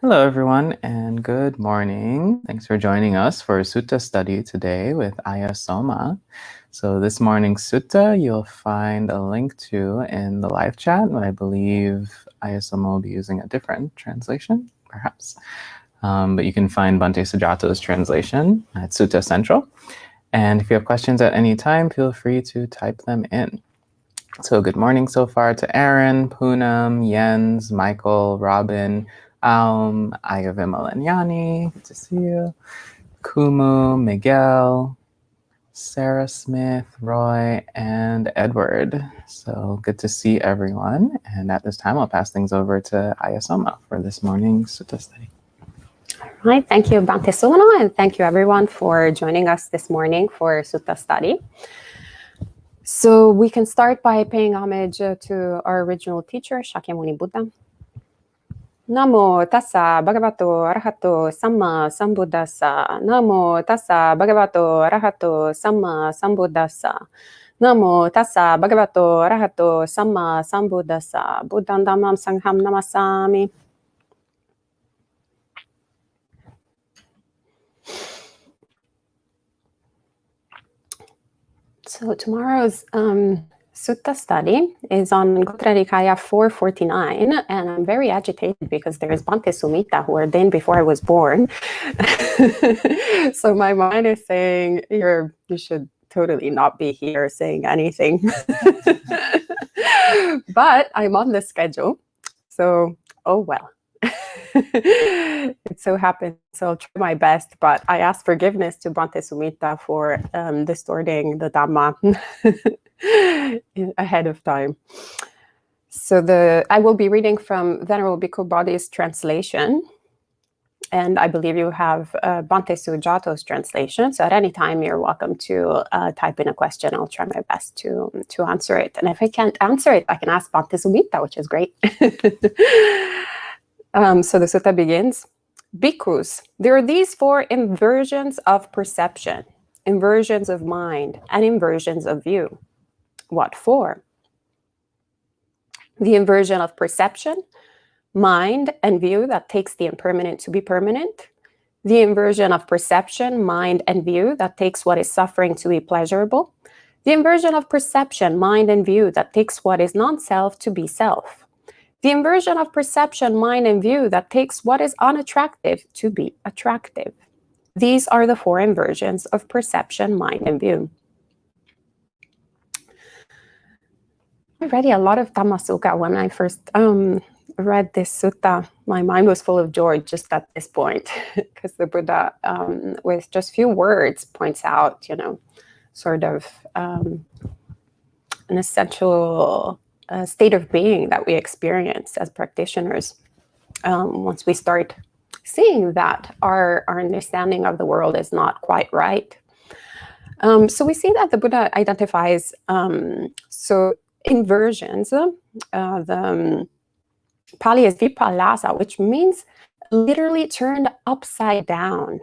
Hello, everyone, and good morning. Thanks for joining us for a sutta study today with Ayya Soma. So this morning's sutta you'll find a link to in the live chat, but I believe Ayya Soma will be using a different translation, perhaps. But you can find Bhante Sujato's translation at Sutta Central. And if you have questions at any time, feel free to type them in. So good morning so far to Aaron, Poonam, Jens, Michael, Robin, Ayya Vimal and Yani, good to see you. Kumu, Miguel, Sarah Smith, Roy, and Edward. So good to see everyone. And at this time, I'll pass things over to Ayya Soma for this morning's sutta study. All right, thank you, Bhante Soma, and thank you everyone for joining us this morning for sutta study. So we can start by paying homage to our original teacher, Shakyamuni Buddha. Namo tassa bhagavato arahato samma sambuddhassa. Namo tassa bhagavato arahato samma sambuddhassa. Namo tassa bhagavato arahato samma sambuddhassa. Buddham dhammam sangham namasami. So tomorrow's sutta study is on Gotra Nikaya 449, and I'm very agitated because there is Bhante Sumita who ordained before I was born. So my mind is saying, you should totally not be here saying anything. But I'm on the schedule, so oh well. It so happens, so I'll try my best, but I ask forgiveness to Bhante Sumita for distorting the Dhamma ahead of time. So I will be reading from Venerable Bhikkhu Bodhi's translation, and I believe you have Bhante Sujato's translation, so at any time you're welcome to type in a question. I'll try my best to answer it, and if I can't answer it, I can ask Bhante Sumita, which is great. So the sutta begins. Bhikkhus, there are these four inversions of perception, inversions of mind, and inversions of view. What for? The inversion of perception, mind, and view that takes the impermanent to be permanent. The inversion of perception, mind, and view that takes what is suffering to be pleasurable. The inversion of perception, mind, and view that takes what is non-self to be self. The inversion of perception, mind, and view that takes what is unattractive to be attractive. These are the four inversions of perception, mind, and view. I read a lot of Dhammasuka when I first read this sutta. My mind was full of joy just at this point, because the Buddha, with just few words, points out, sort of an essential state of being that we experience as practitioners once we start seeing that our understanding of the world is not quite right. So we see that the Buddha identifies inversions. The Pali is vipallasa, which means literally turned upside down.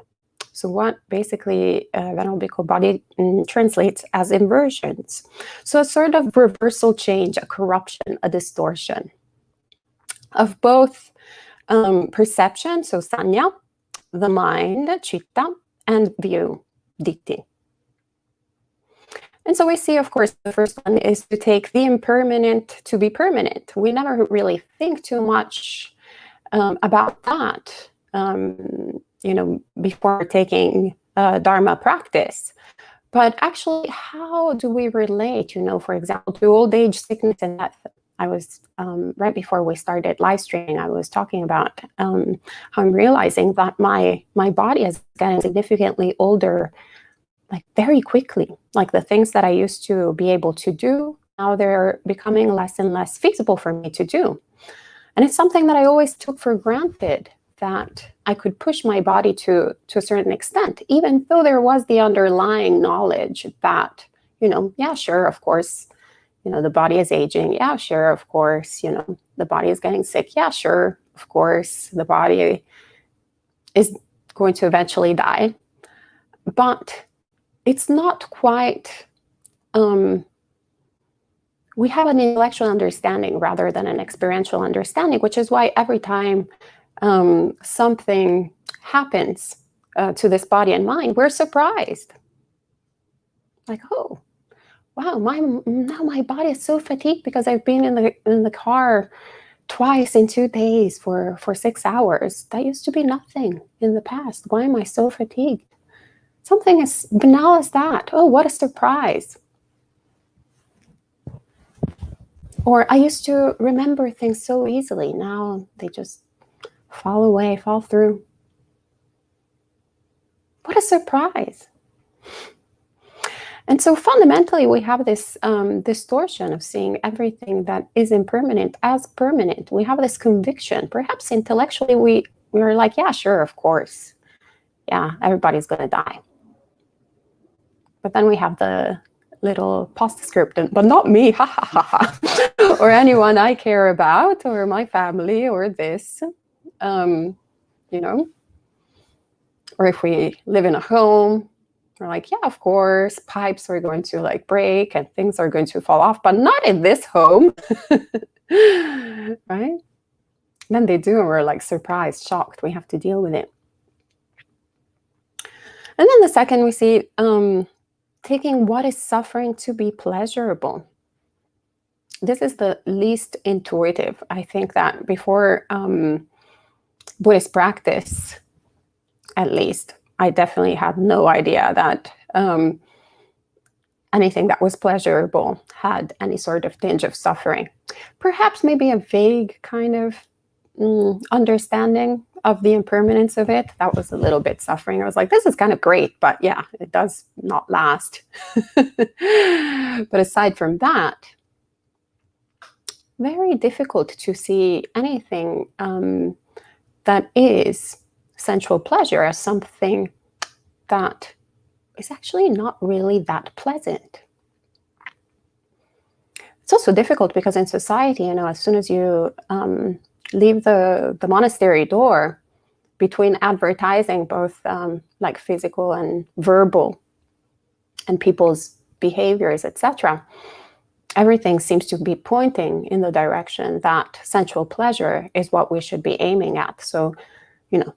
So what basically Venerable Bhikkhu Bodhi translates as inversions. So a sort of reversal change, a corruption, a distortion of both perception, so sanya, the mind, citta, and view, ditti. And so we see, of course, the first one is to take the impermanent to be permanent. We never really think too much about that. Before taking Dharma practice. But actually, how do we relate, for example, to old age, sickness, and death? I was, right before we started live streaming, I was talking about how I'm realizing that my body has gotten significantly older, like very quickly. Like the things that I used to be able to do, now they're becoming less and less feasible for me to do. And it's something that I always took for granted, that I could push my body to a certain extent, even though there was the underlying knowledge that, yeah, sure, of course, the body is aging. Yeah, sure, of course, the body is getting sick. Yeah, sure, of course, the body is going to eventually die. But it's not quite, we have an intellectual understanding rather than an experiential understanding, which is why every time something happens to this body and mind, we're surprised. Like, oh, wow, now my body is so fatigued because I've been in the car twice in 2 days for 6 hours. That used to be nothing in the past. Why am I so fatigued? Something as banal as that. Oh, what a surprise. Or I used to remember things so easily. Now they just fall away, fall through. What a surprise. And so fundamentally, we have this distortion of seeing everything that is impermanent as permanent. We have this conviction. Perhaps intellectually, we're like, yeah, sure, of course. Yeah, everybody's going to die. But then we have the little postscript, but not me, ha ha ha ha, or anyone I care about, or my family, or this, you know. Or if we live in a home, we're like, yeah, of course, pipes are going to like break and things are going to fall off, but not in this home, right? Then they do, and we're like surprised, shocked. We have to deal with it. And then the second we see taking what is suffering to be pleasurable. This is the least intuitive. I think that before Buddhist practice, at least, I definitely had no idea that anything that was pleasurable had any sort of tinge of suffering. Perhaps maybe a vague kind of understanding of the impermanence of it. That was a little bit suffering. I was like, this is kind of great, but yeah, it does not last. But aside from that, very difficult to see anything that is sensual pleasure as something that is actually not really that pleasant. It's also difficult because in society, as soon as you leave the monastery door, between advertising both like physical and verbal and people's behaviors, etc., everything seems to be pointing in the direction that sensual pleasure is what we should be aiming at. So,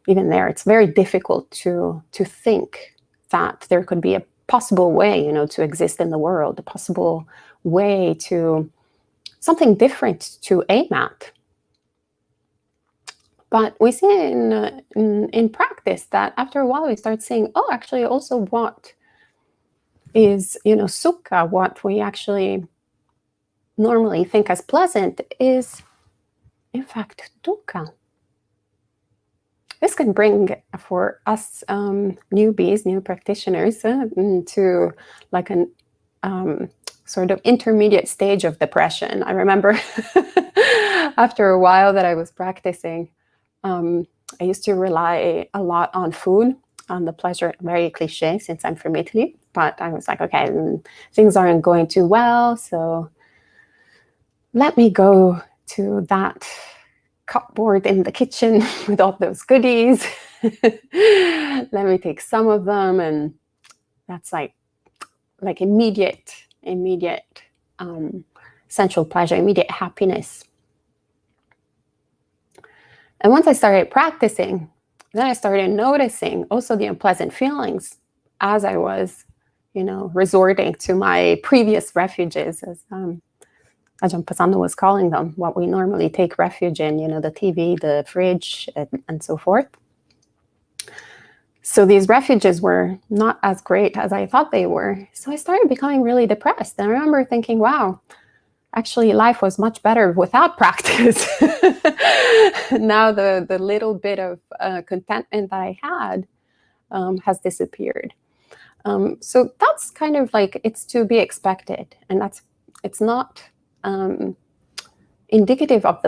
even there, it's very difficult to think that there could be a possible way, to exist in the world, a possible way to something different to aim at. But we see in practice that after a while we start seeing, oh, actually also what is, sukha, what we actually normally think as pleasant is in fact dukkha. This can bring for us newbies, new practitioners, to like an sort of intermediate stage of depression. I remember after a while that I was practicing, I used to rely a lot on food, on the pleasure, very cliche since I'm from Italy, but I was like, okay, things aren't going too well, so let me go to that cupboard in the kitchen with all those goodies. Let me take some of them, and that's like immediate sensual pleasure, immediate happiness. And once I started practicing, then I started noticing also the unpleasant feelings as I was, resorting to my previous refuges, as Ajahn Pasanda was calling them, what we normally take refuge in, the TV, the fridge, and so forth. So these refuges were not as great as I thought they were. So I started becoming really depressed. And I remember thinking, wow, actually life was much better without practice. Now the little bit of contentment that I had has disappeared. So that's kind of like, it's to be expected. And it's not indicative of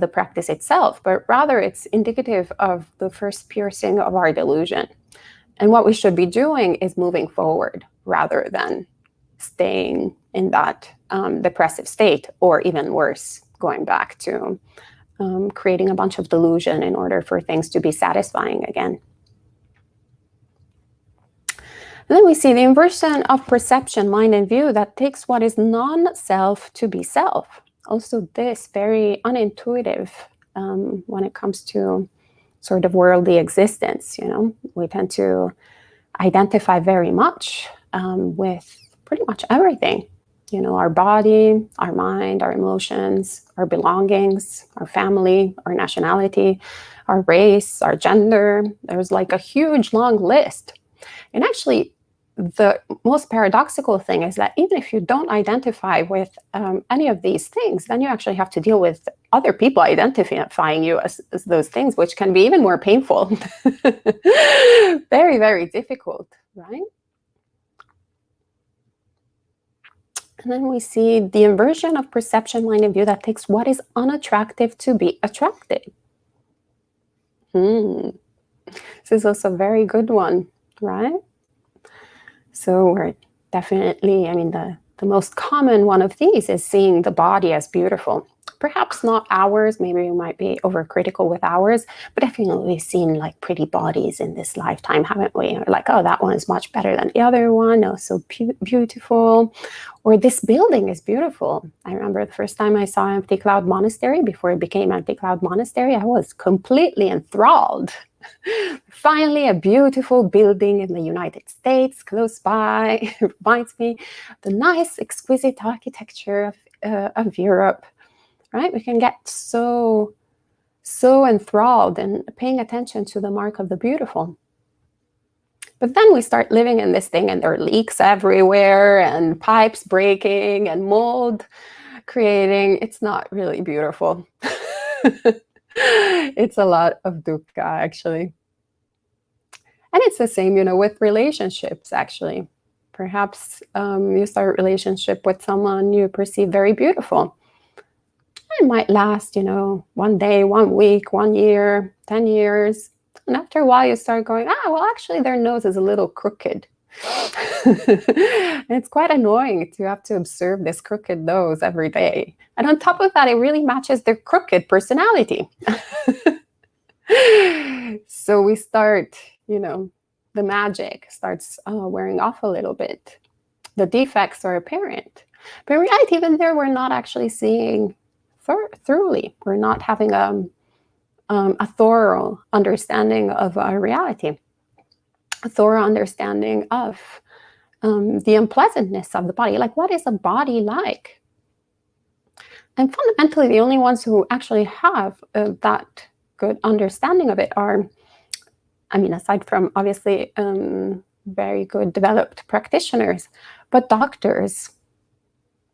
the practice itself, but rather it's indicative of the first piercing of our delusion. And what we should be doing is moving forward rather than staying in that depressive state, or even worse, going back to creating a bunch of delusion in order for things to be satisfying again. And then we see the inversion of perception, mind, and view that takes what is non-self to be self. Also this very unintuitive when it comes to sort of worldly existence. We tend to identify very much with pretty much everything. Our body, our mind, our emotions, our belongings, our family, our nationality, our race, our gender. There's like a huge long list. And actually, the most paradoxical thing is that even if you don't identify with any of these things, then you actually have to deal with other people identifying you as those things, which can be even more painful. Very, very difficult, right? And then we see the inversion of perception, mind, and view that takes what is unattractive to be attractive. This is also a very good one, right? So we're definitely, the most common one of these is seeing the body as beautiful. Perhaps not ours, maybe we might be overcritical with ours, but definitely we've seen like pretty bodies in this lifetime, haven't we? Or like, oh, that one is much better than the other one. Oh, so beautiful. Or this building is beautiful. I remember the first time I saw Empty Cloud Monastery, before it became Empty Cloud Monastery, I was completely enthralled. Finally, a beautiful building in the United States close by. Reminds me the nice, exquisite architecture of Europe. Right? We can get so enthralled and paying attention to the mark of the beautiful. But then we start living in this thing and there are leaks everywhere and pipes breaking and mold creating. It's not really beautiful. It's a lot of dukkha, actually. And it's the same, with relationships, actually. Perhaps you start a relationship with someone you perceive very beautiful. It might last, 1 day, 1 week, 1 year, 10 years. And after a while, you start going, well, actually, their nose is a little crooked. And it's quite annoying to have to observe this crooked nose every day. And on top of that, it really matches their crooked personality. So we start, the magic starts wearing off a little bit. The defects are apparent. But in reality, even there, we're not actually seeing thoroughly. We're not having a thorough understanding of our reality, a thorough understanding of the unpleasantness of the body. Like, what is a body like? And fundamentally, the only ones who actually have that good understanding of it are, aside from obviously very good developed practitioners, but doctors.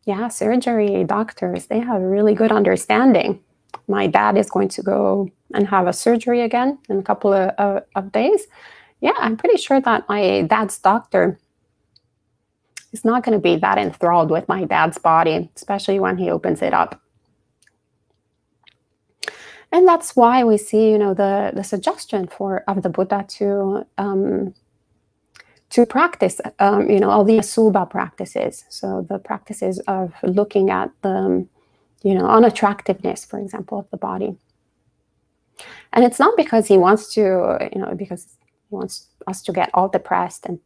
Yeah, surgery doctors, they have a really good understanding. My dad is going to go and have a surgery again in a couple of days. Yeah, I'm pretty sure that my dad's doctor is not going to be that enthralled with my dad's body, especially when he opens it up. And that's why we see, the suggestion of the Buddha to practice, all the asubha practices. So the practices of looking at the, unattractiveness, for example, of the body. And it's not because he wants to, because he wants us to get all depressed and,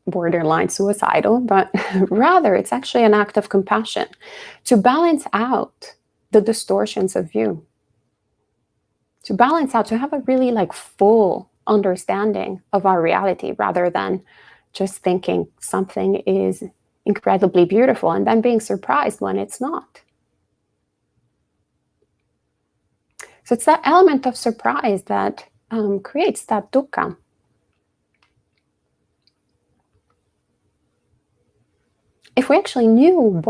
borderline suicidal, but rather it's actually an act of compassion to balance out the distortions of view. To balance out, to have a really full understanding of our reality rather than just thinking something is incredibly beautiful and then being surprised when it's not. So it's that element of surprise that creates that dukkha. If we actually knew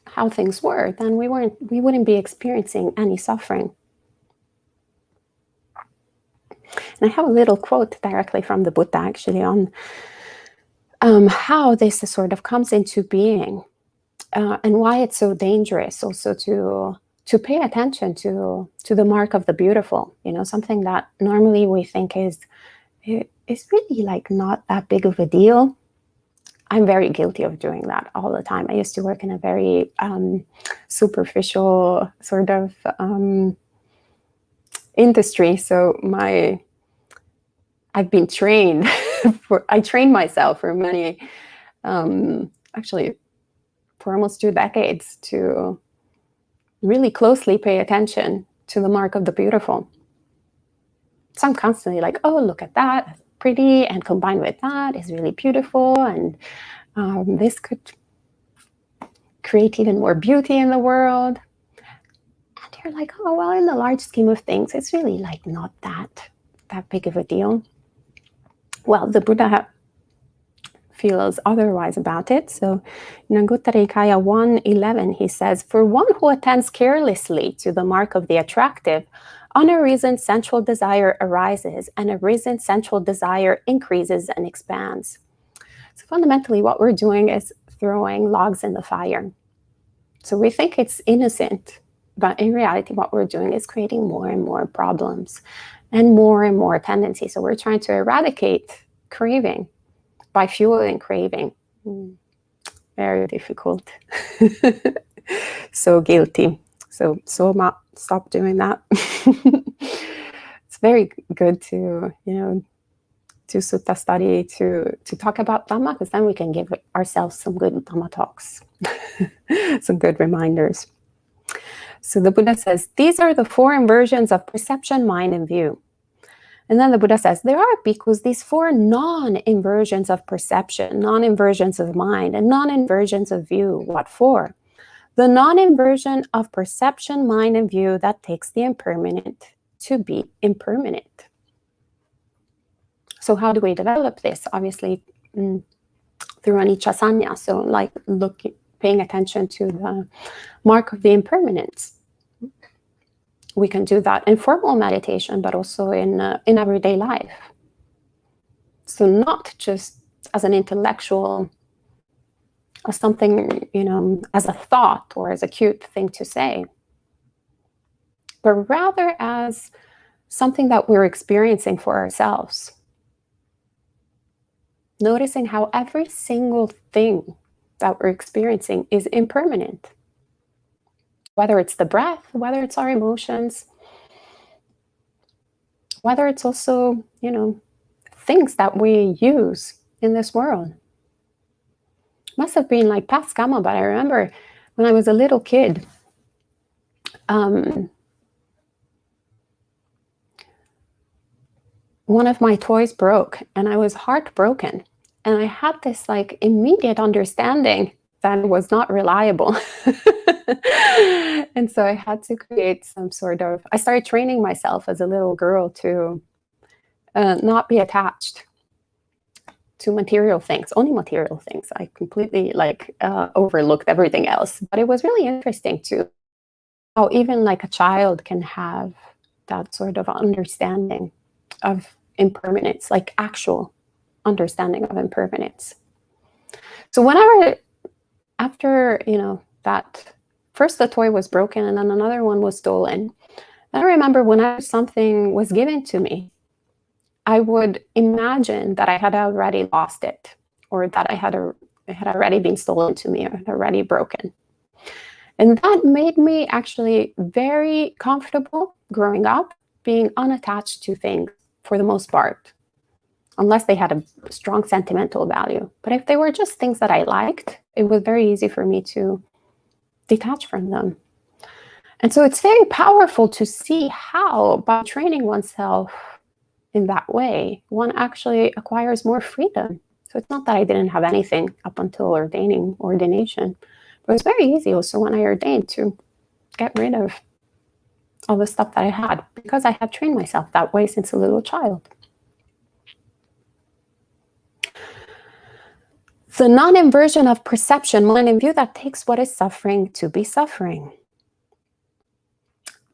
how things were, then we wouldn't be experiencing any suffering. And I have a little quote directly from the Buddha, actually, on how this sort of comes into being and why it's so dangerous also to pay attention to the mark of the beautiful, something that normally we think is really not that big of a deal. I'm very guilty of doing that all the time. I used to work in a very superficial sort of industry. So I've been trained, I trained myself for many, actually for almost 2 decades to really closely pay attention to the mark of the beautiful. So I'm constantly like, oh, look at that, that's pretty, and combined with that is really beautiful, and this could create even more beauty in the world. And you're like, oh, well, in the large scheme of things, it's really like not that big of a deal. Well, the Buddha feels otherwise about it. So in Anguttara Nikaya 1:11, he says, for one who attends carelessly to the mark of the attractive, unarisen sensual desire arises, and arisen sensual desire increases and expands. So fundamentally, what we're doing is throwing logs in the fire. So we think it's innocent, but in reality, what we're doing is creating more and more problems and more tendencies. So we're trying to eradicate craving by fueling craving. Very difficult. So guilty. So Soma, stop doing that. It's very good to, to sutta study, to talk about Dhamma, because then we can give ourselves some good Dhamma talks, some good reminders. So the Buddha says, these are the 4 inversions of perception, mind, and view. And then the Buddha says, there are bhikkhus, these 4 non-inversions of perception, non-inversions of mind, and non-inversions of view. What for? The non-inversion of perception, mind, and view that takes the impermanent to be impermanent. So how do we develop this? Obviously, through anicca sanya. So like paying attention to the mark of the impermanence. We can do that in formal meditation, but also in everyday life. So not just as an intellectual, as something, as a thought or as a cute thing to say, but rather as something that we're experiencing for ourselves. Noticing how every single thing that we're experiencing is impermanent. Whether it's the breath, whether it's our emotions, whether it's also, things that we use in this world. Must have been like past karma, but I remember when I was a little kid, one of my toys broke and I was heartbroken. And I had this like immediate understanding that it was not reliable. And so I had to create I started training myself as a little girl to not be attached to material things, only material things. I completely overlooked everything else. But it was really interesting to how even like a child can have that sort of understanding of impermanence, like actual understanding of impermanence. So whenever, after, that first the toy was broken and then another one was stolen, I remember whenever something was given to me, I would imagine that I had already lost it, or that it had already been stolen to me, or had already broken. And that made me actually very comfortable growing up, being unattached to things for the most part, unless they had a strong sentimental value. But if they were just things that I liked, it was very easy for me to detach from them. And so it's very powerful to see how, by training oneself in that way, one actually acquires more freedom. So it's not that I didn't have anything up until ordination, but it was very easy also when I ordained to get rid of all the stuff that I had, because I had trained myself that way since a little child. The non-inversion of perception, mind, and view that takes what is suffering to be suffering.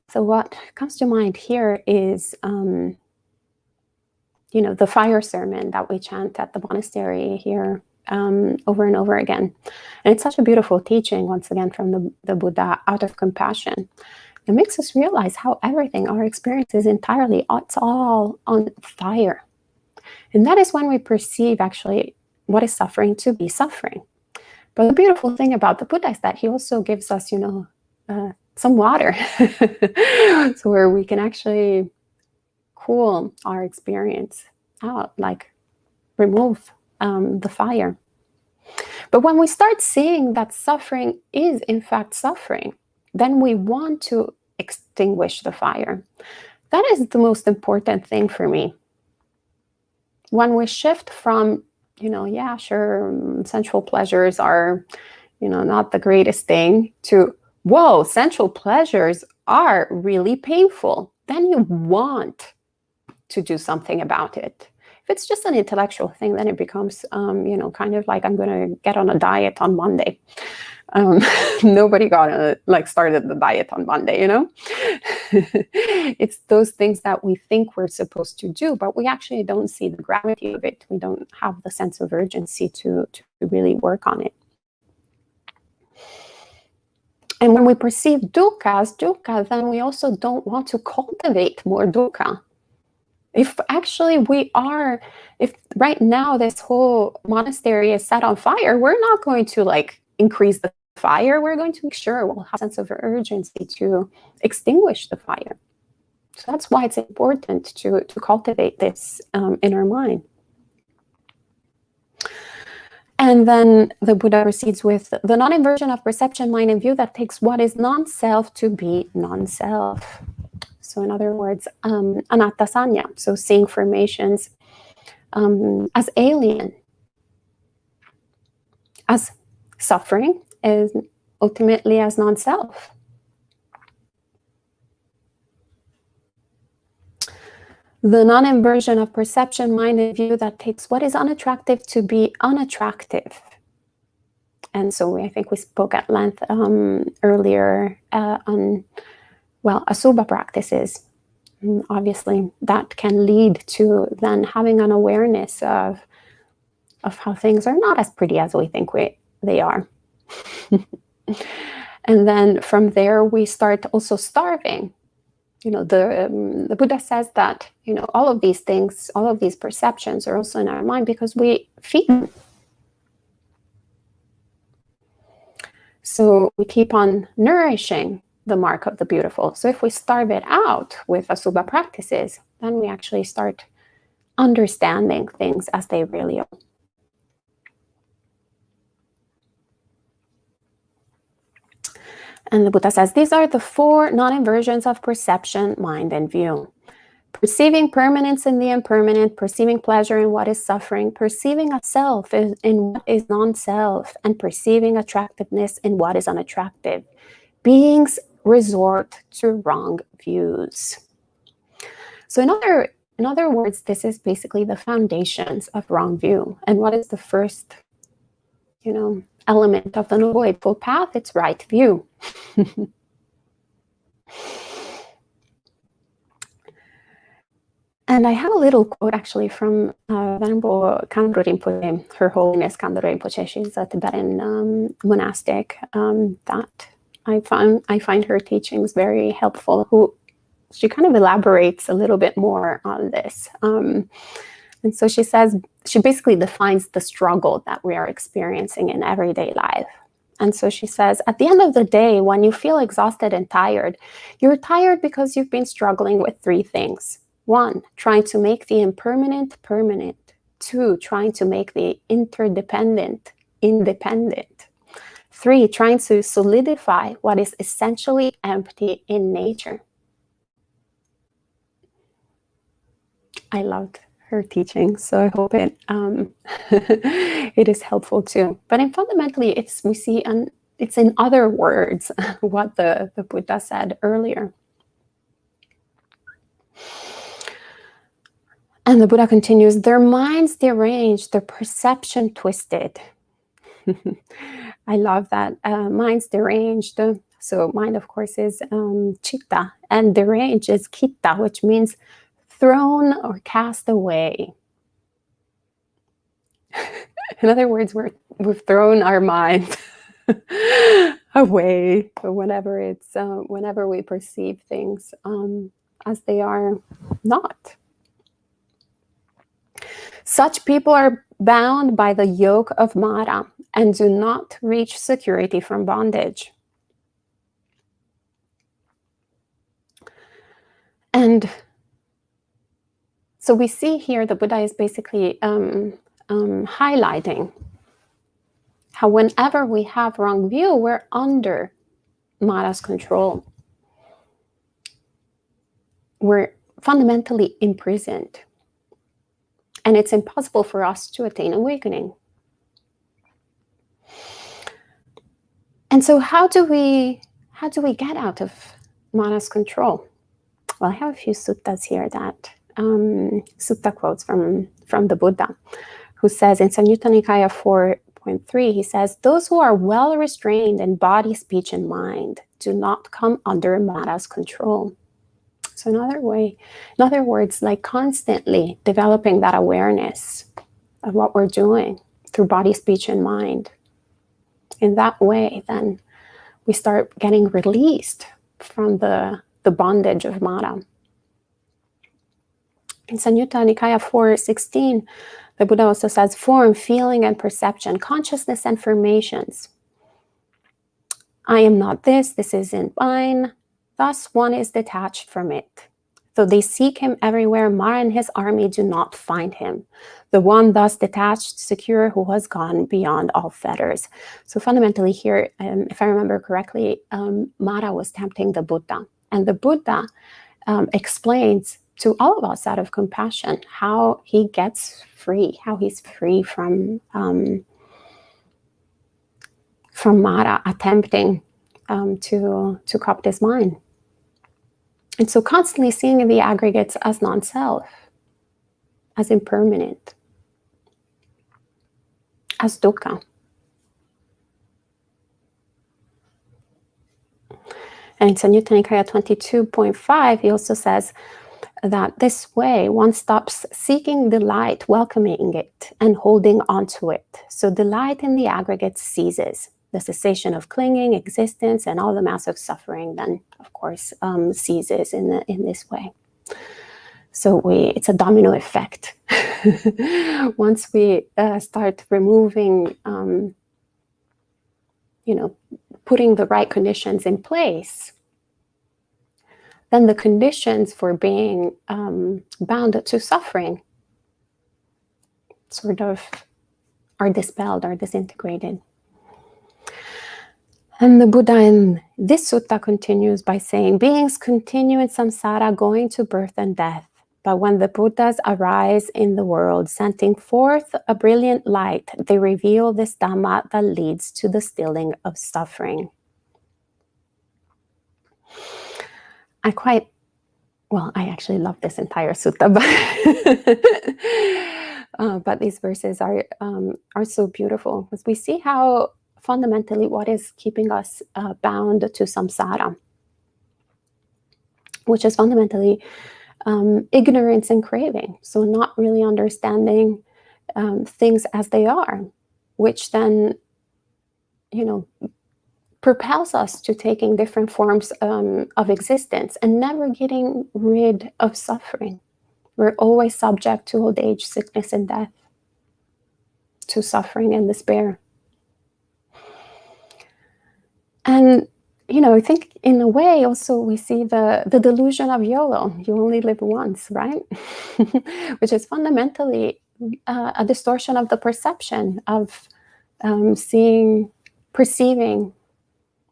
So what comes to mind here is, the fire sermon that we chant at the monastery here over and over again. And it's such a beautiful teaching, once again, from the Buddha, out of compassion. It makes us realize how everything, our experience is entirely, it's all on fire. And that is when we perceive actually what is suffering to be suffering. But the beautiful thing about the Buddha is that he also gives us, some water, so where we can actually cool our experience out, like remove the fire. But when we start seeing that suffering is in fact suffering, then we want to extinguish the fire. That is the most important thing for me. When we shift from, yeah, sure, sensual pleasures are, not the greatest thing, to, whoa, sensual pleasures are really painful, then you want to do something about it. If it's just an intellectual thing, then it becomes, kind of like, I'm going to get on a diet on Monday. Nobody started the diet on Monday, It's those things that we think we're supposed to do, but we actually don't see the gravity of it. We don't have the sense of urgency to really work on it. And when we perceive dukkha as dukkha, then we also don't want to cultivate more dukkha. If actually if right now this whole monastery is set on fire, we're not going to increase the fire. We're going to make sure we'll have a sense of urgency to extinguish the fire. So that's why it's important to cultivate this in our mind. And then the Buddha proceeds with the non-inversion of perception, mind, and view that takes what is non-self to be non-self. So in other words, anatta sanya, so seeing formations as alien, as suffering, as ultimately as non-self. The non-inversion of perception, mind, and view that takes what is unattractive to be unattractive. And so I think we spoke at length earlier on, asubha practices. And obviously, that can lead to then having an awareness of how things are not as pretty as we think they are. And then from there, we start also starving. The Buddha says that, all of these things, all of these perceptions are also in our mind because we feed them. So we keep on nourishing the mark of the beautiful. So if we starve it out with asubha practices, then we actually start understanding things as they really are. And the Buddha says, these are the 4 non-inversions of perception, mind, and view. Perceiving permanence in the impermanent, perceiving pleasure in what is suffering, perceiving a self in what is non-self, and perceiving attractiveness in what is unattractive. Beings resort to wrong views. So in other words, this is basically the foundations of wrong view. And what is the first, element of the Noble Eightfold Path? It's right view. And I have a little quote actually from Venerable Kandro Rinpoche, Her Holiness Kandro Rinpoche. She's a Tibetan monastic that I find her teachings very helpful. She kind of elaborates a little bit more on this. And so she says, she basically defines the struggle that we are experiencing in everyday life. And so she says, at the end of the day, when you feel exhausted and tired, you're tired because you've been struggling with 3 things. 1, trying to make the impermanent permanent. 2, trying to make the interdependent independent. 3, trying to solidify what is essentially empty in nature. I loved her teaching, so I hope it it is helpful too. But fundamentally, it's in other words what the Buddha said earlier. And the Buddha continues, their minds deranged, their perception twisted. I love that. Minds deranged. So mind, of course, is chitta, and deranged is kitta, which means thrown or cast away. In other words, we've thrown our mind away whenever we perceive things as they are not. Such people are bound by the yoke of Mara and do not reach security from bondage. And so we see here the Buddha is basically highlighting how whenever we have wrong view, we're under Mara's control. We're fundamentally imprisoned, and it's impossible for us to attain awakening. And so how do we get out of Mana's control? Well, I have a few suttas here that sutta quotes from the Buddha, who says in Samyutta Nikaya 4.3, he says, "Those who are well restrained in body, speech, and mind do not come under Mana's control." So in other words, like constantly developing that awareness of what we're doing through body, speech, and mind. In that way, then we start getting released from the bondage of Mara. In Samyutta Nikaya 4.16, the Buddha also says, "Form, feeling, and perception, consciousness and formations. I am not this isn't mine. Thus one is detached from it. Though they seek him everywhere, Mara and his army do not find him. The one thus detached, secure, who has gone beyond all fetters." So fundamentally here, if I remember correctly, Mara was tempting the Buddha. And the Buddha explains to all of us out of compassion how he gets free, how he's free from Mara attempting to corrupt his mind. And so constantly seeing the aggregates as non-self, as impermanent, as dukkha. And in Samyutta Nikaya 22.5, he also says that this way one stops seeking delight, welcoming it, and holding onto it. So delight in the aggregate ceases. The cessation of clinging, existence, and all the massive suffering then, of course, ceases in this way. So it's a domino effect. Once we start removing, putting the right conditions in place, then the conditions for being bound to suffering sort of are dispelled, are disintegrated. And the Buddha in this sutta continues by saying, "Beings continue in samsara, going to birth and death. But when the Buddhas arise in the world, sending forth a brilliant light, they reveal this Dhamma that leads to the stilling of suffering." I actually love this entire sutta, but these verses are so beautiful, because we see how fundamentally what is keeping us bound to samsara, which is fundamentally ignorance and craving. So not really understanding things as they are, which then, propels us to taking different forms of existence and never getting rid of suffering. We're always subject to old age, sickness, and death, to suffering and despair. And, I think in a way also we see the delusion of YOLO, you only live once, right? Which is fundamentally a distortion of the perception of perceiving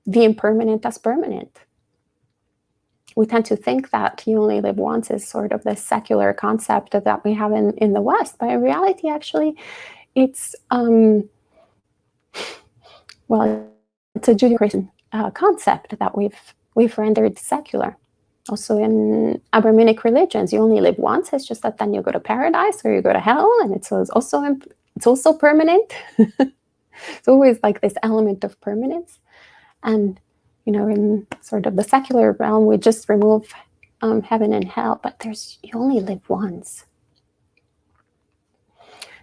the impermanent as permanent. We tend to think that you only live once is sort of the secular concept that we have in the West, but in reality, actually, it's it's a Judeo-Christian concept that we've rendered secular. Also in Abrahamic religions, you only live once. It's just that then you go to paradise or you go to hell, and it's also permanent. It's always like this element of permanence. And in sort of the secular realm, we just remove heaven and hell, but you only live once.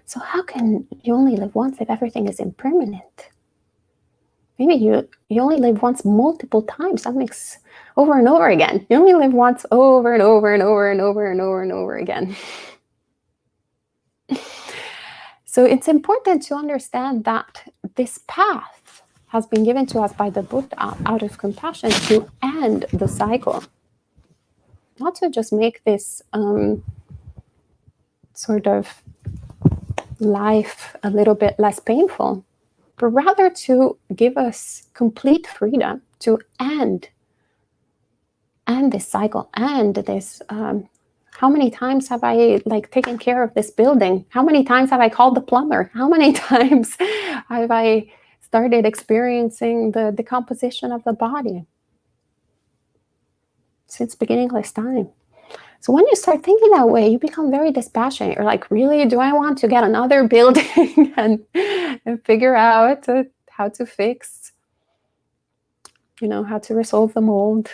So how can you only live once if everything is impermanent? Maybe you only live once multiple times. That makes over and over again. You only live once over and over and over and over and over and over again. So it's important to understand that this path has been given to us by the Buddha out of compassion to end the cycle. Not to just make this sort of life a little bit less painful, but rather to give us complete freedom to end this cycle, end this How many times have I taken care of this building? How many times have I called the plumber? How many times have I started experiencing the decomposition of the body since beginningless time? So when you start thinking that way, you become very dispassionate. You're like, really, do I want to get another building and figure out how to fix, how to resolve the mold?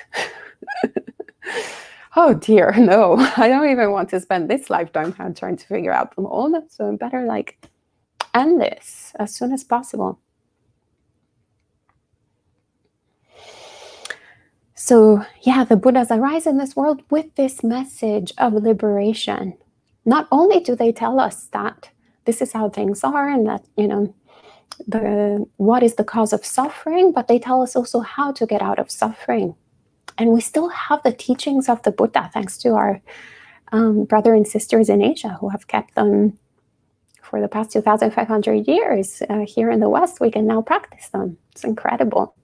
Oh dear, no, I don't even want to spend this lifetime trying to figure out the mold. So I better end this as soon as possible. So yeah, the Buddhas arise in this world with this message of liberation. Not only do they tell us that this is how things are and that, what is the cause of suffering, but they tell us also how to get out of suffering. And we still have the teachings of the Buddha, thanks to our brother and sisters in Asia who have kept them for the past 2,500 years. Here in the West, we can now practice them. It's incredible.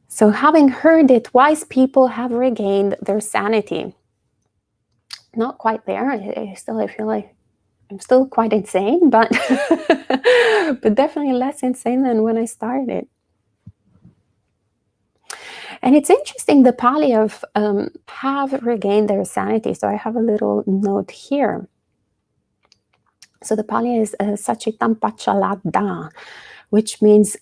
So having heard it, wise people have regained their sanity. Not quite there. I feel like I'm still quite insane, but but definitely less insane than when I started. And it's interesting, the Pali of have regained their sanity. So I have a little note here. So the Pali is Sachitam Pachalada, which means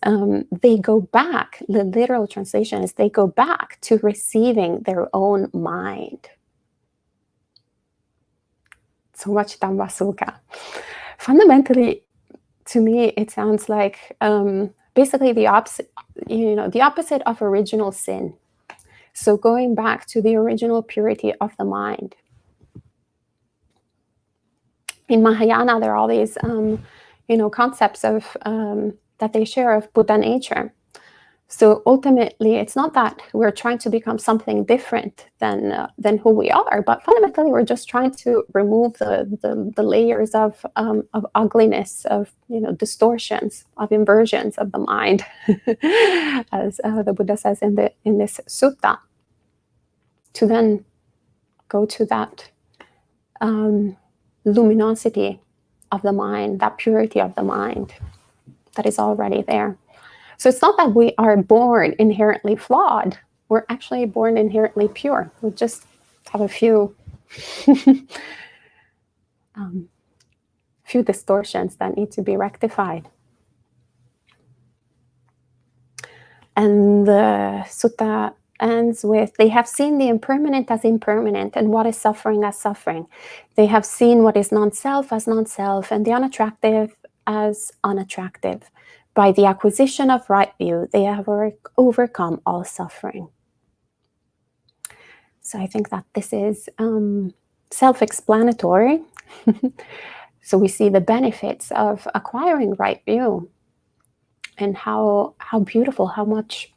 they go back. The literal translation is they go back to receiving their own mind. So much Tambasuka. Fundamentally, to me, it sounds like basically the opposite, the opposite of original sin. So going back to the original purity of the mind. In Mahayana, there are all these, concepts of that they share of Buddha nature. So ultimately, it's not that we're trying to become something different than who we are, but fundamentally, we're just trying to remove the layers of ugliness, of distortions, of inversions of the mind, as the Buddha says in this sutta. To then go to that luminosity of the mind, that purity of the mind that is already there. So it's not that we are born inherently flawed. We're actually born inherently pure. We just have a few few distortions that need to be rectified. And the sutta ends with, they have seen the impermanent as impermanent and what is suffering as suffering. They have seen what is non-self as non-self and the unattractive as unattractive. By the acquisition of right view, they have overcome all suffering. So I think that this is self-explanatory. So we see the benefits of acquiring right view and how beautiful, how much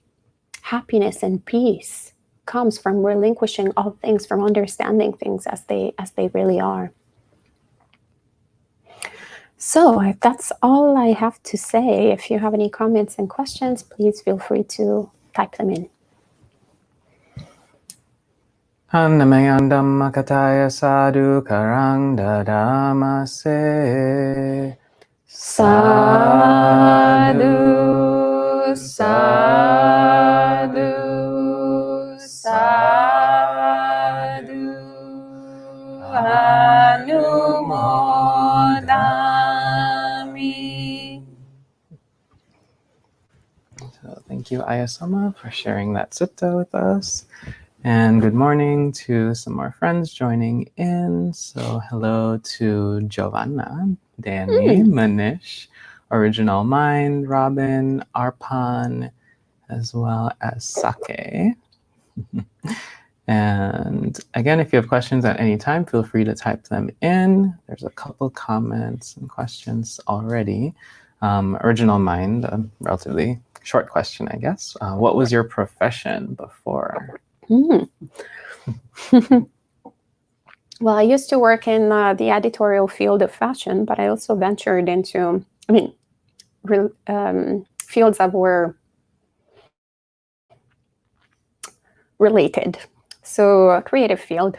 happiness and peace comes from relinquishing all things, from understanding things as they really are. So that's all I have to say. If you have any comments and questions, please feel free to type them in. Annamayan Dhammakataya sadhu karang dadamase. Sadhu, sadhu, sadhu, anumodami. So thank you, Ayya Soma, for sharing that sutta with us. And good morning to some more friends joining in. So hello to Giovanna, Danny, Manish, Original Mind, Robin, Arpan, as well as Sake. And again, if you have questions at any time, feel free to type them in. There's a couple comments and questions already. Original Mind, a relatively short question, I guess. What was your profession before? Well, I used to work in the editorial field of fashion, but I also ventured into, fields that were related. So a creative field,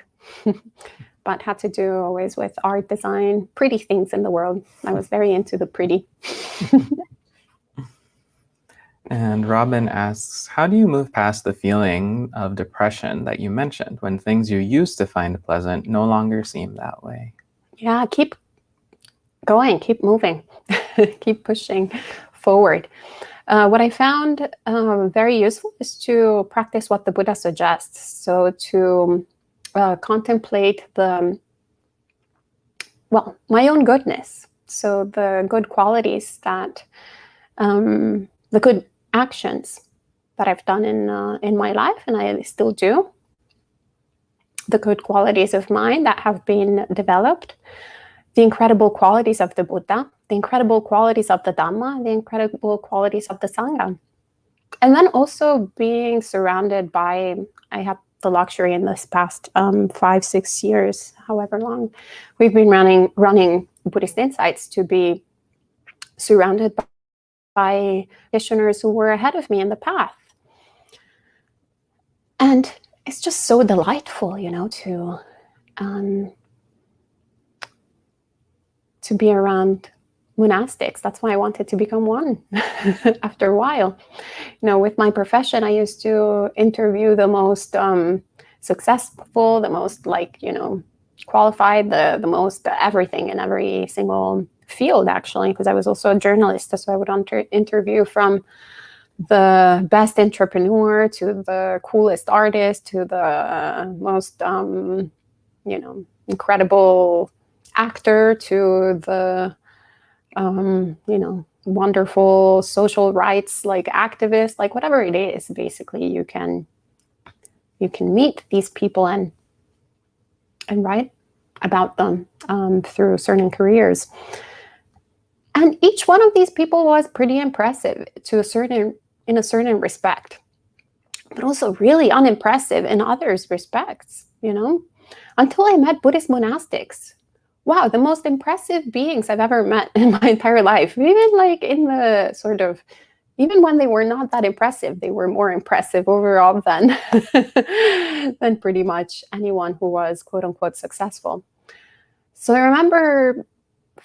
but had to do always with art, design, pretty things in the world. I was very into the pretty. And Robin asks, how do you move past the feeling of depression that you mentioned when things you used to find pleasant no longer seem that way? Yeah, keep going, keep moving, keep pushing forward. What I found very useful is to practice what the Buddha suggests. So to contemplate my own goodness. So the good qualities that, the good actions that I've done in my life, and I still do. The good qualities of mine that have been developed, the incredible qualities of the Buddha, the incredible qualities of the Dhamma, the incredible qualities of the Sangha. And then also being surrounded by, I have the luxury in this past 5-6 years, however long we've been running Buddhist Insights, to be surrounded by practitioners who were ahead of me in the path. And it's just so delightful, to be around monastics. That's why I wanted to become one after a while. With my profession, I used to interview the most successful, the most qualified, the most everything in every single field, actually, because I was also a journalist. So I would interview from the best entrepreneur to the coolest artist to the most incredible actor to the wonderful social rights activist, whatever it is. Basically, you can meet these people and write about them through certain careers. And each one of these people was pretty impressive in a certain respect, but also really unimpressive in others' respects, until I met Buddhist monastics. Wow, the most impressive beings I've ever met in my entire life. Even when they were not that impressive, they were more impressive overall than pretty much anyone who was quote unquote successful. So I remember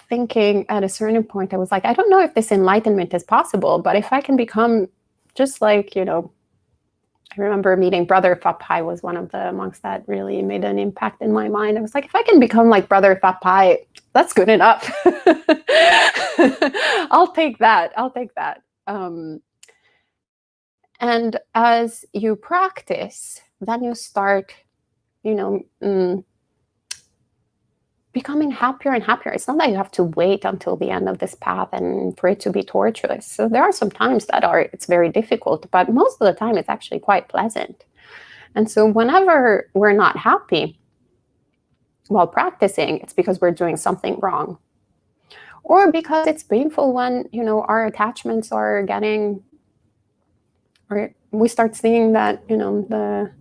thinking at a certain point, I was like, I don't know if this enlightenment is possible, but if I can become just I remember meeting Brother Fapai was one of the monks that really made an impact in my mind. I was like, if I can become like Brother Fapai, that's good enough. I'll take that. And as you practice, then you start, becoming happier and happier. It's not that you have to wait until the end of this path and for it to be torturous. So there are some times that it's very difficult, but most of the time it's actually quite pleasant. And so whenever we're not happy while practicing, it's because we're doing something wrong. Or because it's painful when, our attachments are getting, or we start seeing that, they're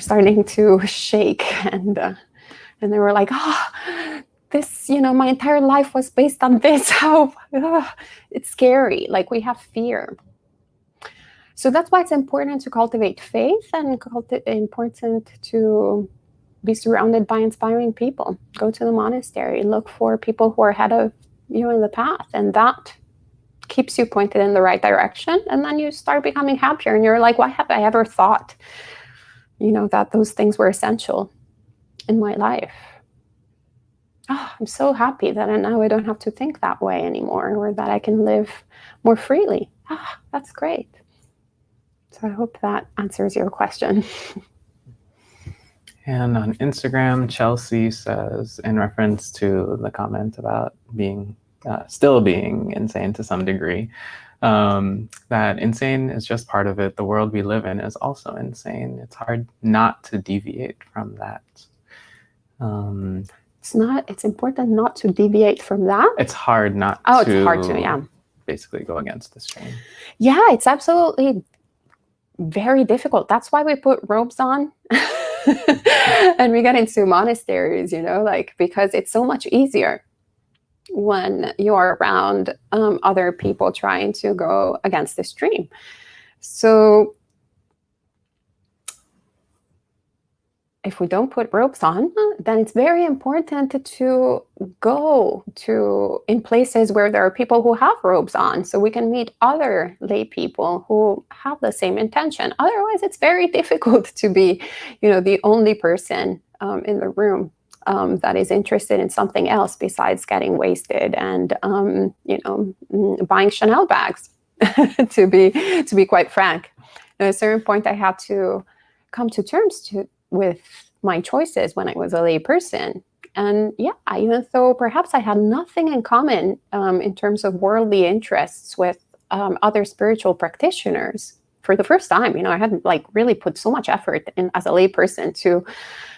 starting to shake and they were like, this, my entire life was based on this. How it's scary. We have fear. So that's why it's important to cultivate faith and important to be surrounded by inspiring people. Go to the monastery, look for people who are ahead of you in the path, and that keeps you pointed in the right direction. And then you start becoming happier, and you're like, why have I ever thought, that those things were essential in my life? I'm so happy that now I don't have to think that way anymore, or that I can live more freely. That's great. So I hope that answers your question. And on Instagram, Chelsea says, in reference to the comment about still being insane to some degree, that insane is just part of it. The world we live in is also insane. It's hard not to deviate from that. It's important not to deviate from that. It's hard not to. It's hard to, yeah. Basically go against the stream. Yeah, it's absolutely very difficult. That's why we put robes on and we get into monasteries, because it's so much easier when you're around other people trying to go against the stream. So if we don't put robes on, then it's very important to go to in places where there are people who have robes on, so we can meet other lay people who have the same intention. Otherwise, it's very difficult to be, the only person in the room that is interested in something else besides getting wasted and, buying Chanel bags. to be quite frank, at a certain point, I had to come to terms with my choices when I was a lay person. And yeah, even though perhaps I had nothing in common in terms of worldly interests with other spiritual practitioners, for the first time, I hadn't really put so much effort in as a lay person to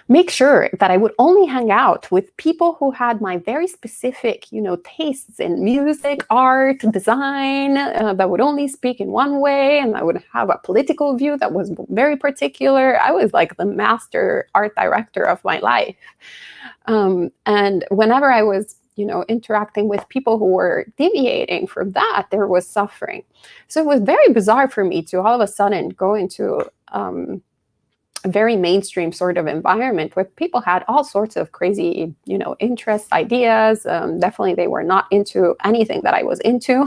make sure that I would only hang out with people who had my very specific, tastes in music, art, design, that would only speak in one way, and I would have a political view that was very particular. I was like the master art director of my life. And whenever I was, interacting with people who were deviating from that, there was suffering. So it was very bizarre for me to all of a sudden go into a very mainstream sort of environment where people had all sorts of crazy, interests, ideas. Definitely, they were not into anything that I was into.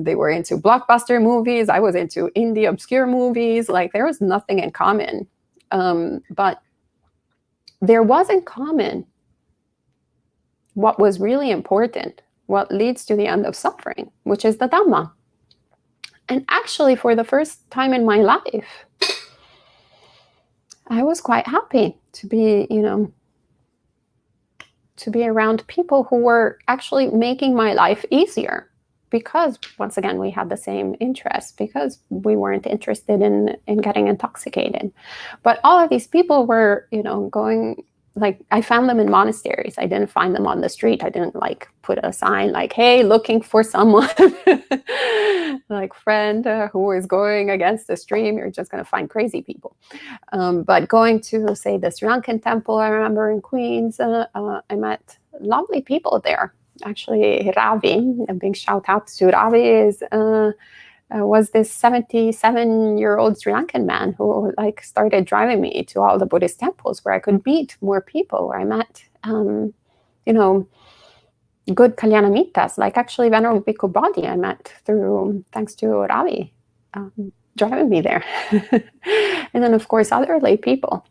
They were into blockbuster movies. I was into indie obscure movies. There was nothing in common. But there was in common what was really important, what leads to the end of suffering, which is the Dhamma. And actually, for the first time in my life, I was quite happy to be, to be around people who were actually making my life easier, because once again, we had the same interests, because we weren't interested in getting intoxicated. But all of these people were, going, I found them in monasteries. I didn't find them on the street. I didn't put a sign hey, looking for someone, friend who is going against the stream. You're just going to find crazy people. But going to, say, the Sri Lankan temple, I remember in Queens, I met lovely people there. Actually, Ravi, a big shout out to Ravi, was this 77-year-old Sri Lankan man who started driving me to all the Buddhist temples where I could meet more people, where I met, good Kalyanamittas, actually Venerable Bhikkhu Bodhi I met thanks to Ravi driving me there. And then, of course, other lay people.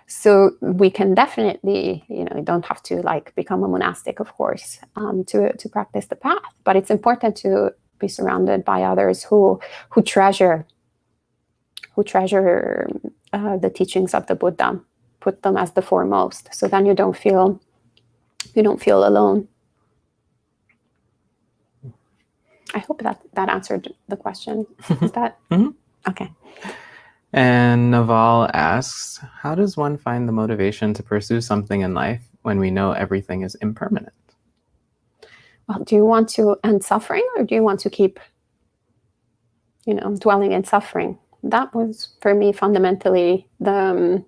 So we can definitely, you don't have to become a monastic, of course, to practice the path, but it's important to be surrounded by others who treasure the teachings of the Buddha, put them as the foremost. So then you don't feel alone. I hope that answered the question. Is that Mm-hmm. okay? And Naval asks, how does one find the motivation to pursue something in life when we know everything is impermanent? Well, do you want to end suffering, or do you want to keep, dwelling in suffering? That was, for me, fundamentally the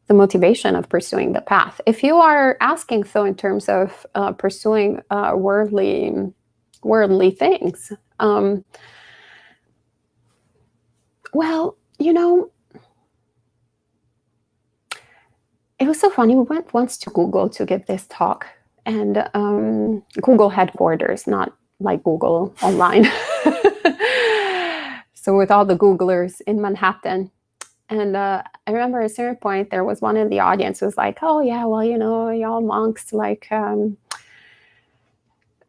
motivation of pursuing the path. If you are asking, though, in terms of pursuing worldly things, well, it was so funny. We went once to Google to give this talk, and Google headquarters, not like Google online. So with all the Googlers in Manhattan. And I remember at a certain point, there was one in the audience who was like, oh yeah, well, y'all monks,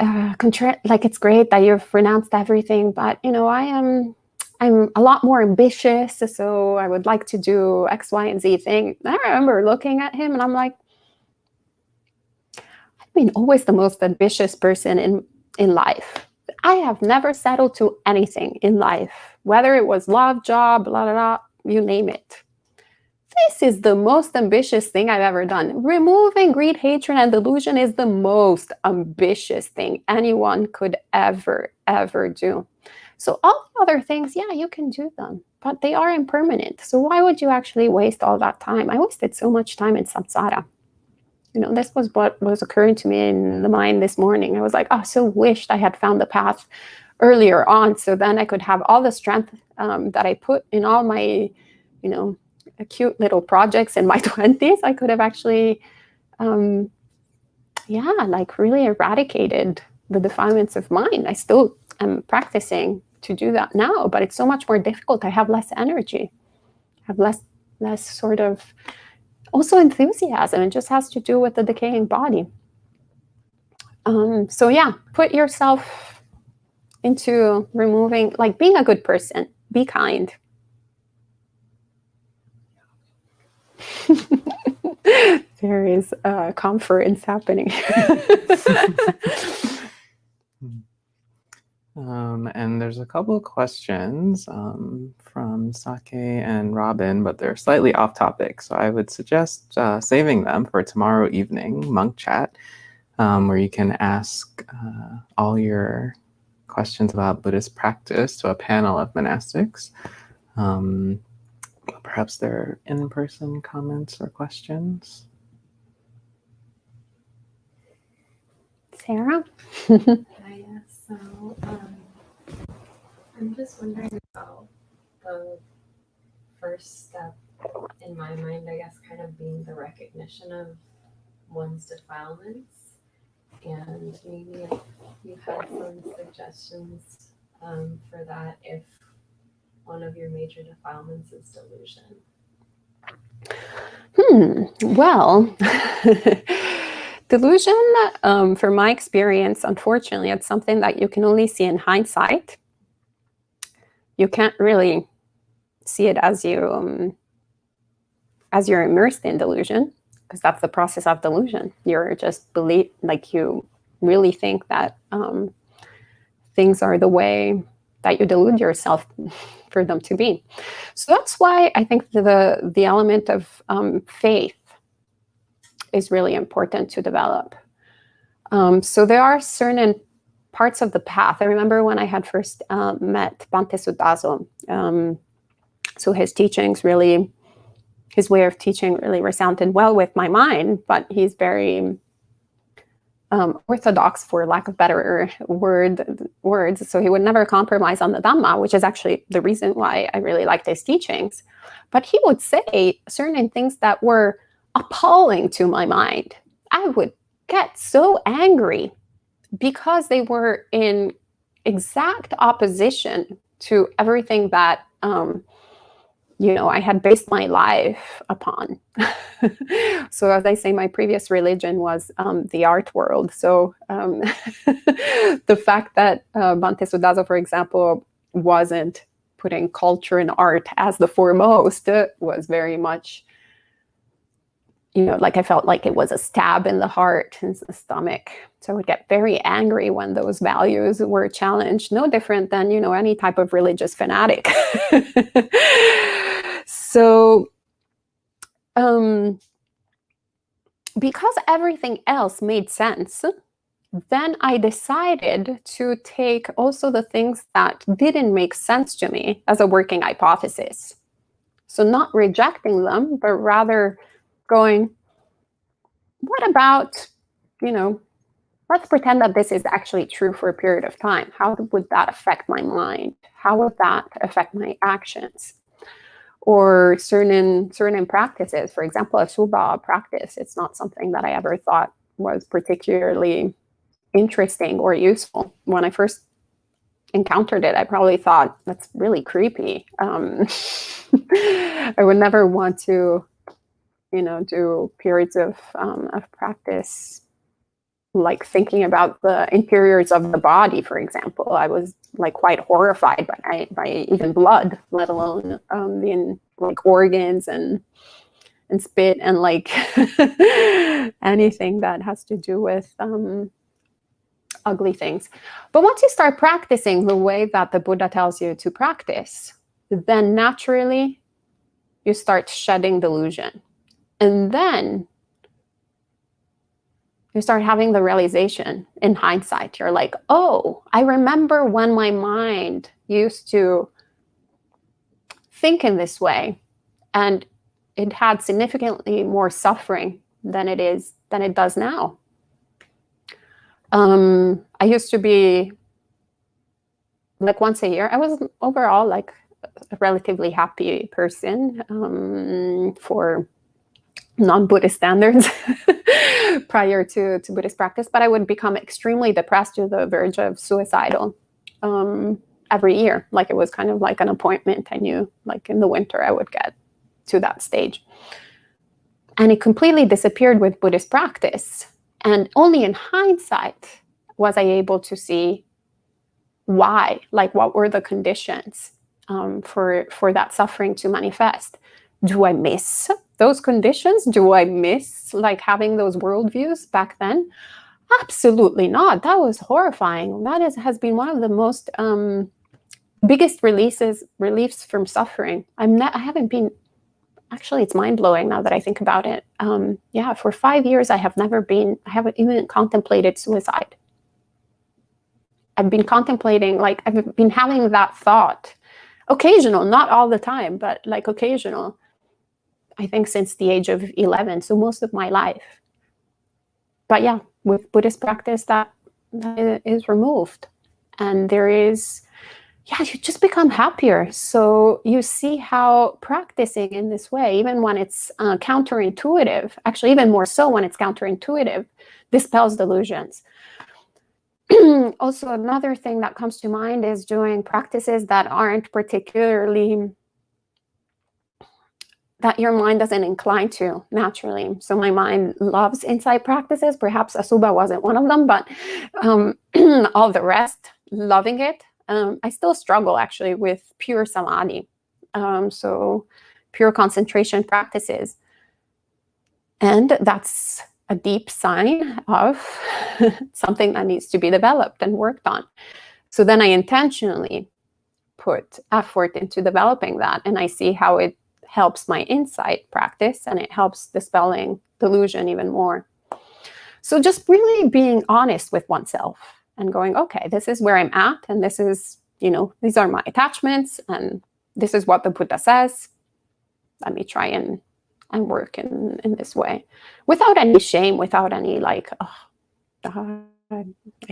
it's great that you've renounced everything, but I'm a lot more ambitious, so I would like to do X, Y, and Z thing. And I remember looking at him and I'm like, I've been always the most ambitious person in life. I have never settled to anything in life, whether it was love, job, blah, blah, blah, you name it. This is the most ambitious thing I've ever done. Removing greed, hatred, and delusion is the most ambitious thing anyone could ever do. So all the other things, yeah, you can do them, but they are impermanent. So why would you actually waste all that time? I wasted so much time in samsara. This was what was occurring to me in the mind this morning. I was like, oh, so wished I had found the path earlier on, so then I could have all the strength that I put in all my, cute little projects in my 20s, I could have actually, like really eradicated the defilements of mind. I still am practicing to do that now, but it's so much more difficult. I have less energy, have less sort of also enthusiasm. It just has to do with the decaying body. So yeah, put yourself into removing, like being a good person, be kind. There is conference happening. And there's a couple of questions from Sake and Robin, but they're slightly off topic. So I would suggest saving them for tomorrow evening, Monk Chat, where you can ask all your questions about Buddhist practice to a panel of monastics. Perhaps there are in-person comments or questions. Sarah? Ayya, so I'm just wondering about the first step in my mind, I guess, kind of being the recognition of one's defilements. And maybe if you had some suggestions for that, if one of your major defilements is delusion. Well, delusion, from my experience, unfortunately, it's something that you can only see in hindsight. You can't really see it as you're immersed in delusion, because that's the process of delusion. You're just you really think that things are the way that you delude yourself for them to be. So that's why I think the element of faith is really important to develop. So there are certain parts of the path. I remember when I had first met Bhante Sudazo. So his teachings really, his way of teaching really resounded well with my mind, but he's very orthodox, for lack of better words. So he would never compromise on the Dhamma, which is actually the reason why I really liked his teachings. But he would say certain things that were appalling to my mind. I would get so angry because they were in exact opposition to everything that I had based my life upon. So as I say, my previous religion was the art world. So the fact that Bhante Sudazo, for example, wasn't putting culture and art as the foremost was very much, like I felt like it was a stab in the heart and the stomach. So I would get very angry when those values were challenged, no different than, any type of religious fanatic. So, because everything else made sense, then I decided to take also the things that didn't make sense to me as a working hypothesis. So not rejecting them, but rather going, what about, let's pretend that this is actually true for a period of time. How would that affect my mind? How would that affect my actions? Or certain practices, for example, a Subha practice, it's not something that I ever thought was particularly interesting or useful. When I first encountered it, I probably thought, that's really creepy. I would never want to, do periods of practice like thinking about the interiors of the body, for example. I was like quite horrified by even blood, let alone the organs and spit and like anything that has to do with ugly things. But once you start practicing the way that the Buddha tells you to practice, then naturally you start shedding delusion. And then you start having the realization in hindsight. You're like, oh, I remember when my mind used to think in this way, and it had significantly more suffering than it does now. I used to be like once a year. I was overall like a relatively happy person for non-Buddhist standards prior to Buddhist practice, but I would become extremely depressed to the verge of suicidal every year. Like it was kind of like an appointment. I knew like in the winter I would get to that stage. And it completely disappeared with Buddhist practice. And only in hindsight was I able to see why, like what were the conditions for that suffering to manifest. Do I miss those conditions? Do I miss like having those worldviews back then? Absolutely not. That was horrifying. That has been one of the most biggest reliefs from suffering. I haven't been, actually it's mind-blowing now that I think about it. For 5 years I haven't even contemplated suicide. I've been contemplating, like I've been having that thought, occasional, not all the time, but like occasional, I think since the age of 11, so most of my life. But yeah, with Buddhist practice, that is removed. And there is, you just become happier. So you see how practicing in this way, even when it's counterintuitive, actually even more so when it's counterintuitive, dispels delusions. Also, another thing that comes to mind is doing practices that aren't particularly, that your mind doesn't incline to naturally. So my mind loves insight practices. Perhaps Asubha wasn't one of them, but all the rest, loving it. I still struggle actually with pure samadhi. So pure concentration practices. And that's a deep sign of something that needs to be developed and worked on. So then I intentionally put effort into developing that, and I see how it helps my insight practice, and it helps dispelling delusion even more. So just really being honest with oneself and going, okay, this is where I'm at, and this is, these are my attachments, and this is what the Buddha says. Let me try and work in this way, without any shame, without any like, I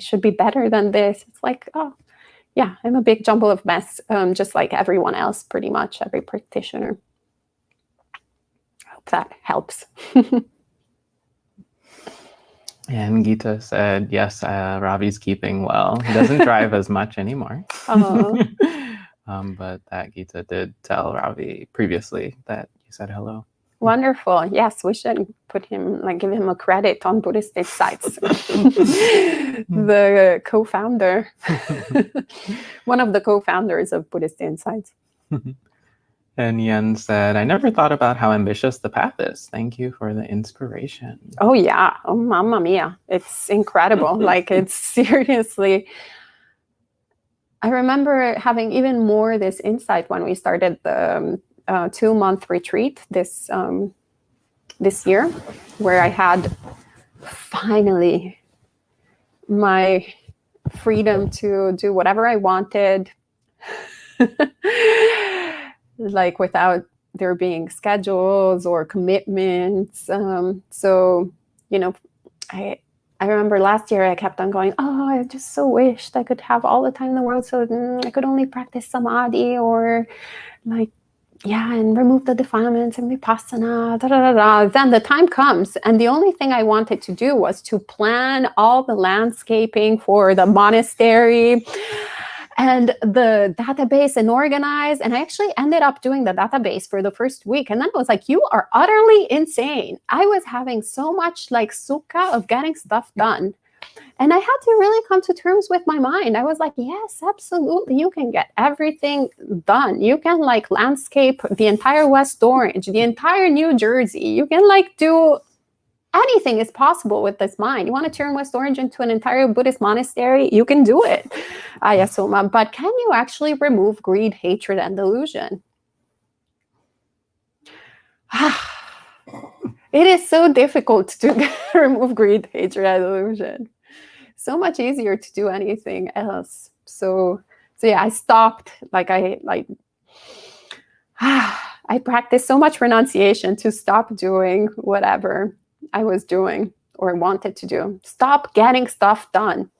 should be better than this. It's like, I'm a big jumble of mess, just like everyone else, pretty much, every practitioner. I hope that helps. And Gita said, yes, Ravi's keeping well. He doesn't drive as much anymore. But that Gita did tell Ravi previously that you said hello. Wonderful. Yes, we should put him, like give him a credit on Buddhist sites. The co-founder, one of the co-founders of Buddhist Insights. And Yen said, I never thought about how ambitious the path is. Thank you for the inspiration. Oh yeah. Oh, mamma mia. It's incredible. Like it's seriously, I remember having even more this insight when we started the 2-month retreat this year, where I had finally my freedom to do whatever I wanted, like without there being schedules or commitments. So, I remember last year I kept on going, I just so wished I could have all the time in the world, so I could only practice samadhi or like, and remove the defilements and vipassana, Then the time comes, and the only thing I wanted to do was to plan all the landscaping for the monastery and the database and organize. And I actually ended up doing the database for the first week. And then I was like, you are utterly insane. I was having so much like sukha of getting stuff done. And I had to really come to terms with my mind. I was like, yes, absolutely. You can get everything done. You can like landscape the entire West Orange, the entire New Jersey. You can like do anything is possible with this mind. You want to turn West Orange into an entire Buddhist monastery? You can do it, Ayya Soma. But can you actually remove greed, hatred, and delusion? It is so difficult to remove greed, hatred, and delusion. So much easier to do anything else. So yeah, I stopped. I practiced so much renunciation to stop doing whatever I was doing or wanted to do. Stop getting stuff done.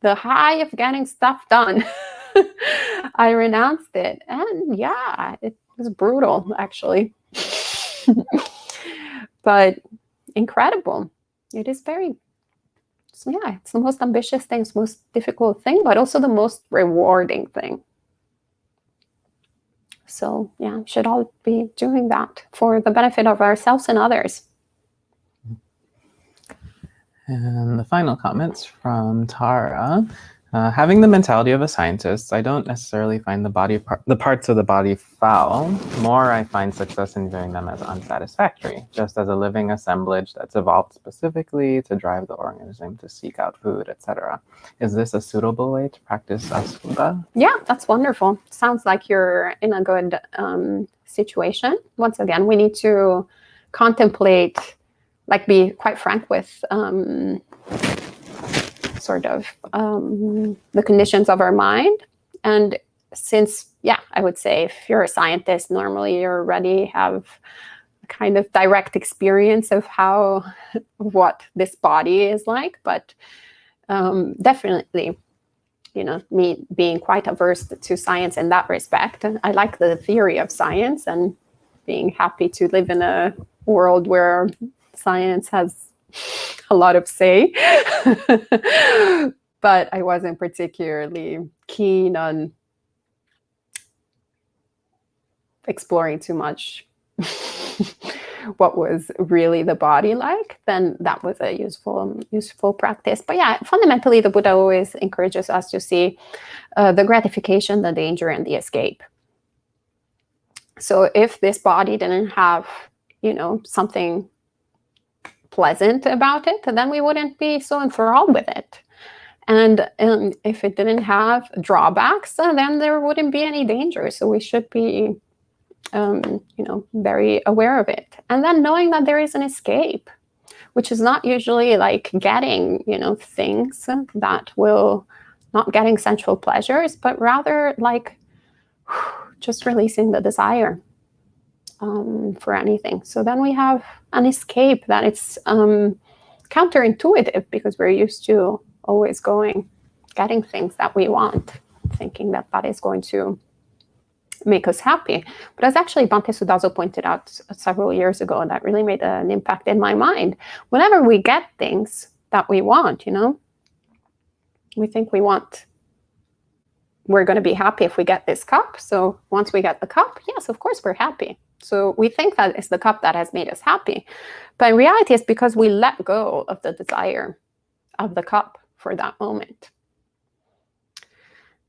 The high of getting stuff done I renounced it. And yeah, it was brutal, actually. But incredible. It is very, so yeah, it's the most ambitious thing, it's the most difficult thing, but also the most rewarding thing. So yeah, should all be doing that for the benefit of ourselves and others. And the final comments from Tara. Having the mentality of a scientist, I don't necessarily find the parts of the body foul. More, I find success in viewing them as unsatisfactory, just as a living assemblage that's evolved specifically to drive the organism to seek out food, etc. Is this a suitable way to practice asudha? Yeah, that's wonderful. Sounds like you're in a good situation. Once again, we need to contemplate, like be quite frank with the conditions of our mind. And since, yeah, I would say if you're a scientist, normally you already have a kind of direct experience of what this body is like. But definitely, me being quite averse to science in that respect. I like the theory of science and being happy to live in a world where science has a lot of say. But I wasn't particularly keen on exploring too much what was really the body like. Then that was a useful practice. But yeah, fundamentally, the Buddha always encourages us to see the gratification, the danger, and the escape. So if this body didn't have, something pleasant about it, then we wouldn't be so enthralled with it. And if it didn't have drawbacks, then there wouldn't be any danger. So we should be, very aware of it. And then knowing that there is an escape, which is not usually like getting, things that will, not getting sensual pleasures, but rather like just releasing the desire for anything. So then we have an escape that it's counterintuitive, because we're used to always getting things that we want, thinking that is going to make us happy. But as actually Bhante Sudazo pointed out several years ago, that really made an impact in my mind. Whenever we get things that we want, we think we're going to be happy if we get this cup. So once we get the cup, yes, of course we're happy. So we think that it's the cup that has made us happy. But in reality, it's because we let go of the desire of the cup for that moment.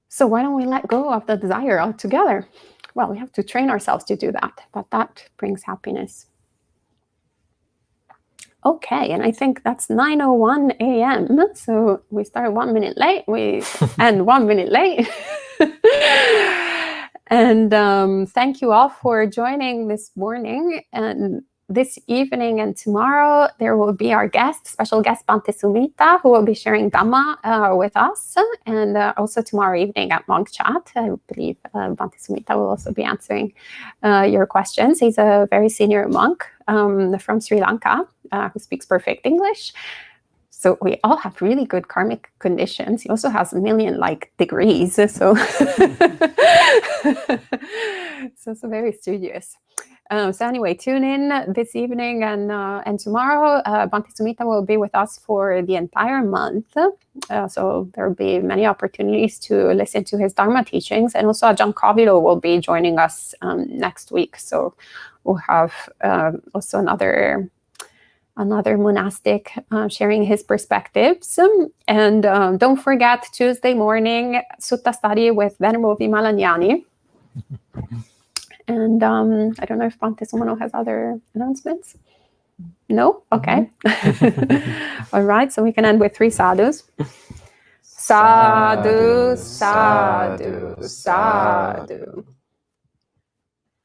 So why don't we let go of the desire altogether? Well, we have to train ourselves to do that, but that brings happiness. Okay, and I think that's 9:01 a.m. So we start 1 minute late, we end 1 minute late. And thank you all for joining this morning. And this evening and tomorrow, there will be our special guest, Bhante Sumita, who will be sharing Dhamma with us. And also tomorrow evening at Monk Chat, I believe Bhante Sumita will also be answering your questions. He's a very senior monk from Sri Lanka who speaks perfect English. So we all have really good karmic conditions. He also has 1 million degrees. So so very studious. So anyway, tune in this evening and tomorrow. Bhante Sumita will be with us for the entire month. So there will be many opportunities to listen to his Dharma teachings. And also Ajahn Kavilo will be joining us next week. So we'll have also another monastic sharing his perspectives. And don't forget, Tuesday morning, Sutta study with Venerable Vimalanyani. And I don't know if Bhante Sumano has other announcements. No? Okay. All right, so we can end with 3 sadhus. Sadhu, sadhu, sadhu.